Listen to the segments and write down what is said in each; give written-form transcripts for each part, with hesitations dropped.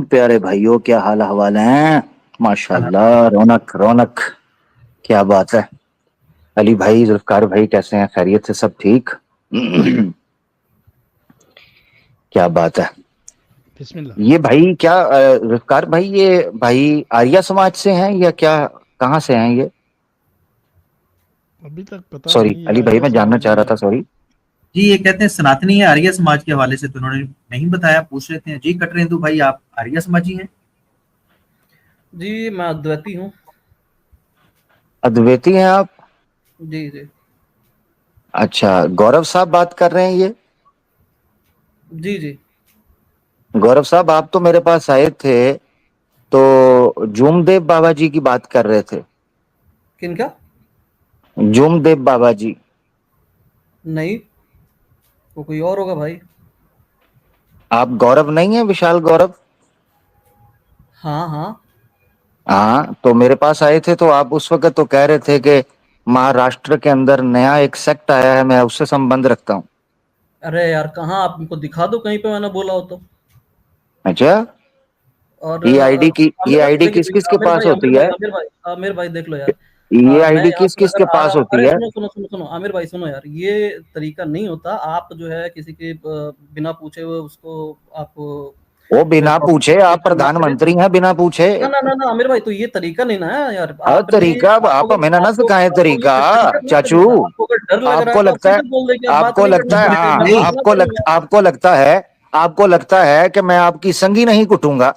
प्यारे भाइयों, क्या हाल हवाल हैं? माशाल्लाह, रौनक रौनक। क्या बात है। अली भाई, जुल्फकार भाई, कैसे हैं? खैरियत से सब ठीक? क्या बात है। बिस्मिल्लाह। ये भाई क्या जुल्फकार भाई, ये भाई आर्य समाज से हैं या क्या? कहाँ से हैं ये? अभी तक पता सॉरी नहीं, ये अली भाई, आर्य मैं जानना चाह समाजी रहा था, है। सॉरी। जी, ये कहते हैं सनातनी है आर्य समाज के हवाले से, तो उन्होंने नहीं बताया। पूछ लेते हैं जी। कटरेंदु भाई, आप आर्य समाजी हैं? जी, मैं अद्वैती हूँ। अद्वैती हैं आप? जी, जी। अच्छा, गौरव साहब बात कर रहे हैं ये? जी, जी। गौरव साहब, आप तो मेरे पास आए थे तो जूमदेव बाबा जी की बात कर रहे थे। किनका? जूमदेव बाबा जी। नहीं, वो कोई और होगा भाई। आप गौरव नहीं है? विशाल गौरव? हाँ, हाँ। हाँ, तो मेरे पास आए थे तो आप उस वक्त तो कह रहे थे कि महाराष्ट्र के अंदर नया एक सेक्ट आया है, मैं उससे संबंध रखता हूँ। अरे यार, कहाँ आप हमको दिखा दो कहीं पे मैंने बोला हो तो। अच्छा, और ये आईडी की ये आमिर भाई आईडी देखिए किस देखिए, किस के आमिर पास भाई होती आमिर भाई है? आमिर भाई आमिर भाई देख लो यार। ये मैं आईडी यहाँ किस पे किस के अगर पास होती अरे है? सुनो सुनो सुनो सुनो आमिर भाई सुनो यार, ये तरीका नहीं होता। आप जो है किसी के बिना पूछे हुए उसको आप वो जो है बिना पूछे, आप प्रॉपर्टी ना करें। प्रधानमंत्री हैं बिना पूछे। ना ना ना ना आमिर भाई, तो ये तरीका नहीं ना है यार। और आपने तरीका, अब आप हमें ना आपको सिखाएं आपको ये तरीका। झंझट नहीं करनी चाचू, है। आपको अगर डर लग रहा है आपको तो आप लगता है, सीधे बोल दें कि अब बात नहीं करनी है, बिल्कुल मैं नहीं। फैसला करूंगा। आपको लगता है कि मैं आपकी संगी नहीं कुटूंगा?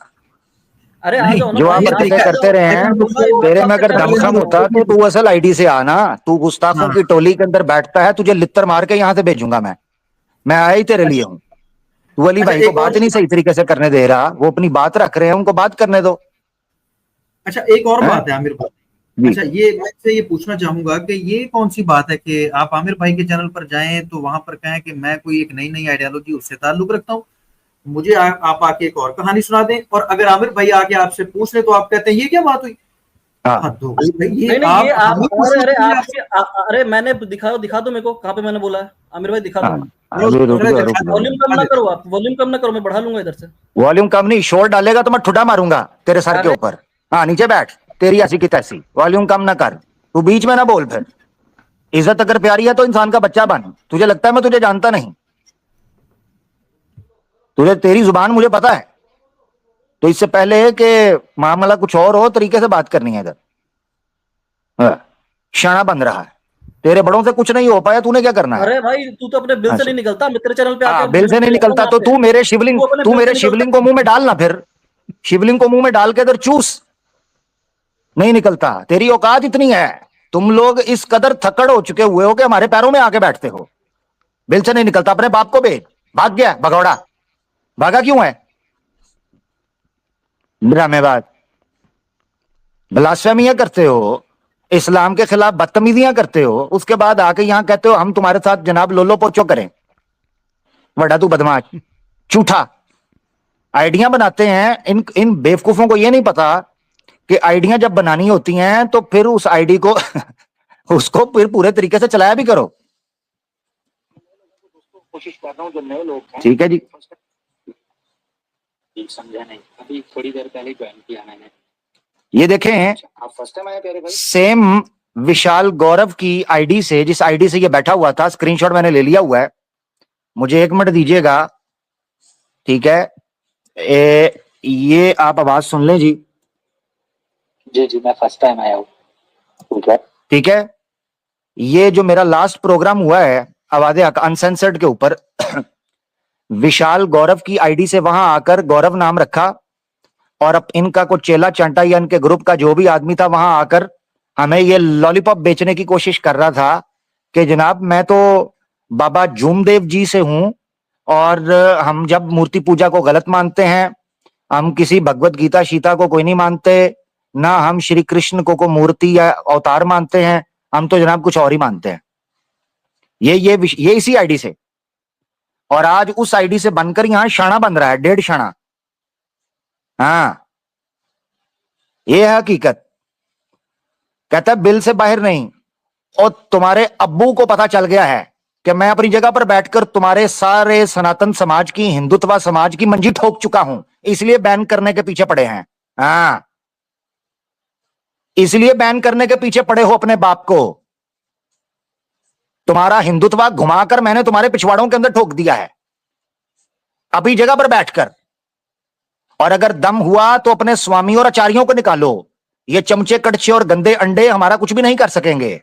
अरे आ नहीं, जाओ ना जो भाई, आप ये यहाँ पे हरकतें आ तरीका करते जाओ। रहे हैं, कटरेंदु भाई तेरे में व्हाट्सएप पे अगर चैट कर दमखम लो। होता तो तू असल आईडी से आना। तू गुस्ताखों हाँ। की टोली के अंदर बैठता है, तुझे लित्तर मार के यहाँ से भेजूंगा मैं आया ही तेरे लिए अच्छा। हूँ। तू अली अच्छा, भाई को एक और बात ही नहीं सही तरीके से करने दे रहा, वो अपनी बात रख रहे हैं, उनको बात करने दो। अच्छा, एक और हैं? बात है आमिर भाई। जी। अच्छा, ये मैं इससे ये पूछना चाहूंगा कि ये कौन सी बात है कि आप आमिर भाई के चैनल पर जाएं तो वहां पर कहें कि मैं कोई एक नई नई आइडियोलॉजी उससे ताल्लुक रखता हूँ। मुझे आप आके एक और कहानी सुना दें, और अगर आमिर भाई आके आपसे पूछ ले तो आप कहते हैं ये क्या बात हुई। हाँ, हद हो गई भाई, ये नहीं नहीं, ये आप आप हम ही अरे पूछना अरे चाहिए आपके आपसे। अरे मैंने दिखा दो मेरे को कहाँ पे मैंने बोला है। आमिर भाई दिखा हाँ, दो। अभी रुक चले जाओ रुक दिखा जाओ। वॉल्यूम कम दिखा ना देते करो, आप वॉल्यूम कम ना करो, मैं बढ़ा लूंगा इधर से। वॉल्यूम कम नहीं, शोर डालेगा तो मैं ठुड्डा मारूंगा तेरे सर के अरे ऊपर। हाँ, नीचे बैठ। तेरी ऐसी की तैसी, वॉल्यूम कम ना कर। तू बीच में ना बोल फिर। इज्जत अगर प्यारी है तो इंसान का बच्चा बन। तुझे लगता है मैं तुझे जानता नहीं? तुझे, तेरी जुबान मुझे पता है। तो इससे पहले कि मामला कुछ और हो, तरीके से बात करनी है इधर। हाँ, शाना बन रहा है। तेरे बड़ों से कुछ नहीं हो पाया, तूने क्या करना है? अरे भाई, तू तो अपने बिल से अच्छा, नहीं निकलता। मैं तेरे चैनल पे आके हाँ, बिल से नहीं दिखाता हूँ निकलता यहाँ तो पे। तू अपने तू बिल से मेरे निकलता शिवलिंग को नहीं। मुंह में डालना फिर। शिवलिंग को मुंह में डाल के इधर चूस। नहीं निकलता, तेरी औकात इतनी है। तुम लोग इस कदर थक्कड़ हो चुके हुए हो कि हमारे पैरों में आके बैठते हो। बिल से नहीं निकलता, अपने बाप को भेज। भाग गया भगौड़ा। भागा क्यों है? ड्रामेबाज। ब्लास्फेमियां करते हो, इस्लाम के खिलाफ बदतमीजियां करते हो, उसके बाद आके यहां कहते हो हम तुम्हारे साथ जनाब लोलो पोचो करें। वड़ा तू बदमाश, झूठा। आइडियां बनाते हैं। इन इन बेवकूफों को यह नहीं पता कि आइडियां जब बनानी होती हैं तो फिर उस आईडी को उसको फिर पूरे तरीके से चलाया भी करो। कोशिश कर रहा हूं जो नए लोग हैं। ठीक है जी। समझा नहीं, अभी थोड़ी देर पहले ज्वाइन किया मैंने। ये देखें, आप फर्स्ट टाइम आए प्यारे भाई? सेम विशाल गौरव की आईडी से, जिस आईडी से ये बैठा हुआ था, स्क्रीनशॉट मैंने ले लिया हुआ है। मुझे 1 मिनट दीजिएगा, ठीक है? ये आप आवाज सुन लें जी। जी जी, मैं फर्स्ट टाइम आया हूँ। ठीक है, ठीक है। ये जो मेरा लास्ट प्रोग्राम हुआ है आवाज़े हक अनसेंसर्ड के ऊपर, विशाल गौरव की आईडी से वहां आकर गौरव नाम रखा, और अब इनका कुछ चेला चांटा या इनके ग्रुप का जो भी आदमी था वहां आकर हमें ये लॉलीपॉप बेचने की कोशिश कर रहा था कि जनाब मैं तो बाबा जूमदेव जी से हूं, और हम जब मूर्ति पूजा को गलत मानते हैं, हम किसी भगवत गीता शीता को कोई नहीं मानते, ना हम श्री कृष्ण को मूर्ति या अवतार मानते हैं, हम तो जनाब कुछ और ही मानते हैं। ये इसी आईडी से, और आज उस आईडी से बनकर यहां शाना बन रहा है, 1.5 शाना। हाँ, ये है हकीकत। कहता है बिल से बाहर नहीं। और तुम्हारे अब्बू को पता चल गया है कि मैं अपनी जगह पर बैठकर तुम्हारे सारे सनातन समाज की, हिंदुत्व समाज की मंजी ठोक चुका हूं, इसलिए बैन करने के पीछे पड़े हैं। हाँ, इसलिए बैन करने के पीछे पड़े हो अपने बाप को। तुम्हारा हिंदुत्व घुमाकर मैंने तुम्हारे पिछवाड़ों के अंदर ठोक दिया है अपनी जगह पर बैठकर। और अगर दम हुआ तो अपने स्वामी और आचार्यों को निकालो, ये चमचे कड़छे और गंदे अंडे हमारा कुछ भी नहीं कर सकेंगे।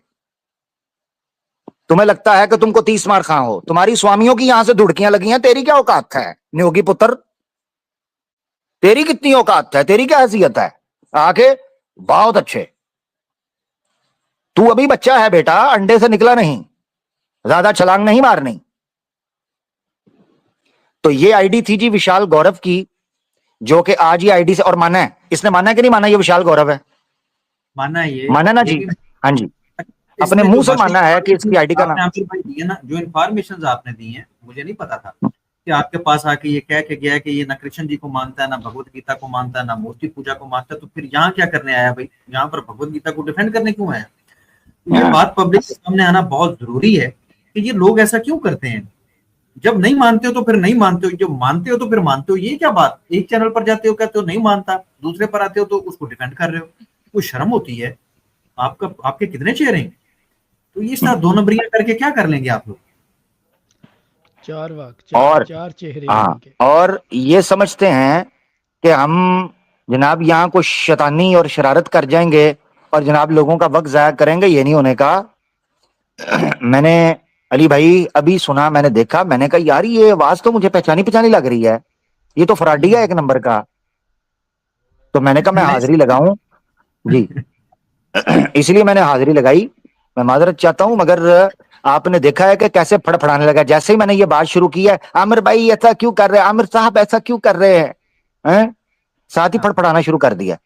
तुम्हें लगता है कि तुमको 30 मार खां हो, तुम्हारी स्वामियों की यहां से धुड़कियां लगी हैं, तेरी क्या औकात है नियोगी पुत्र? तेरी कितनी औकात है, तेरी क्या हैसियत है? आके बहुत अच्छे, तू अभी बच्चा है बेटा, अंडे से निकला नहीं, ज्यादा छलांग नहीं मारनी। तो ये आईडी थी जी विशाल गौरव की, जो कि आज ये आईडी से, और माना है इसने, माना है कि नहीं माना ये विशाल गौरव है? माना है ये, माना ना जी? हाँ जी, अपने मुंह से माना है कि इसकी आईडी का नाम। आमिर भाई दिए ना जो इन्फॉर्मेशन आपने दी है, मुझे नहीं पता था कि आपके पास आके ये कह के गया है कि ये ना कृष्ण जी को मानता है, ना भगवत गीता को मानता है, ना मूर्ति पूजा को मानता है, तो फिर यहाँ क्या करने आया भाई? यहाँ पर भगवत गीता को डिफेंड करने क्यों आया? ये बात पब्लिक के सामने आना बहुत जरूरी है कि ये लोग ऐसा क्यों करते हैं। जब नहीं मानते हो तो फिर नहीं मानते हो, जब मानते हो तो फिर मानते हो। ये क्या बात? एक चैनल पर जाते हो कहते हो नहीं मानता, दूसरे पर आते हो तो उसको डिफेंड कर रहे हो। कोई शर्म होती है? आपके कितने चेहरे हैं? तो ये साथ दो नंबरियां करके क्या कर लेंगे आप लोग? चार चेहरे उनके। और ये समझते हैं कि हम जनाब यहाँ कुछ शैतानी और शरारत कर जाएंगे और जनाब लोगों का वक्त जाया करेंगे। ये नहीं होने का। मैंने अली भाई अभी सुना, मैंने देखा, मैंने कहा यार ये आवाज तो मुझे पहचानी लग रही है, ये तो फ्रॉडी है एक नंबर का। तो मैंने कहा मैं हाजिरी लगाऊं जी, इसलिए मैंने हाजिरी लगाई। मैं माजरत चाहता हूं, मगर आपने देखा है कि कैसे फड़फड़ाने लगा जैसे ही मैंने ये बात शुरू की है। आमिर भाई ऐसा क्यों कर रहे हैं, आमिर साहब ऐसा क्यों कर रहे हैं? साथ ही फड़फड़ाना शुरू कर दिया।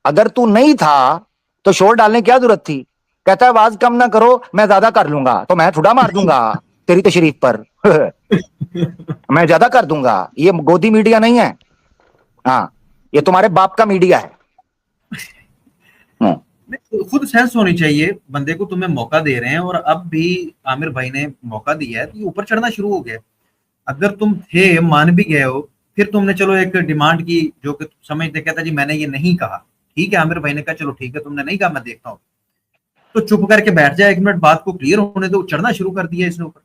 अगर तू नहीं था तो शोर डालने की क्या जरूरत थी? कहता है आवाज कम ना करो, मैं ज्यादा कर लूंगा, तो मैं थोड़ा मार दूंगा तेरी तशरीफ पर। मैं ज्यादा कर दूंगा। ये गोदी मीडिया नहीं है, हाँ ये तुम्हारे बाप का मीडिया है। खुद सेंस होनी चाहिए बंदे को। तुम्हें मौका दे रहे हैं और अब भी आमिर भाई ने मौका दिया है तो ये ऊपर चढ़ना शुरू हो गया। अगर तुम थे, मान भी गए हो, फिर तुमने चलो एक डिमांड की जो कि समझते, कहता जी मैंने ये नहीं कहा, ठीक है। आमिर भाई ने कहा चलो ठीक है तुमने नहीं कहा, मैं देखता हूँ, तो चुप करके बैठ जाए, 1 मिनट बात को क्लियर होने दो। चढ़ना शुरू कर दिया इसने ऊपर।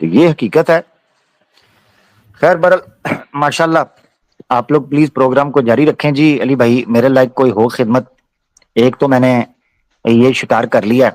तो ये हकीकत है। खैर बरल माशाल्लाह, आप लोग प्लीज प्रोग्राम को जारी रखें जी। अली भाई मेरे लायक कोई हो खिदमत, एक तो मैंने ये शिकार कर लिया।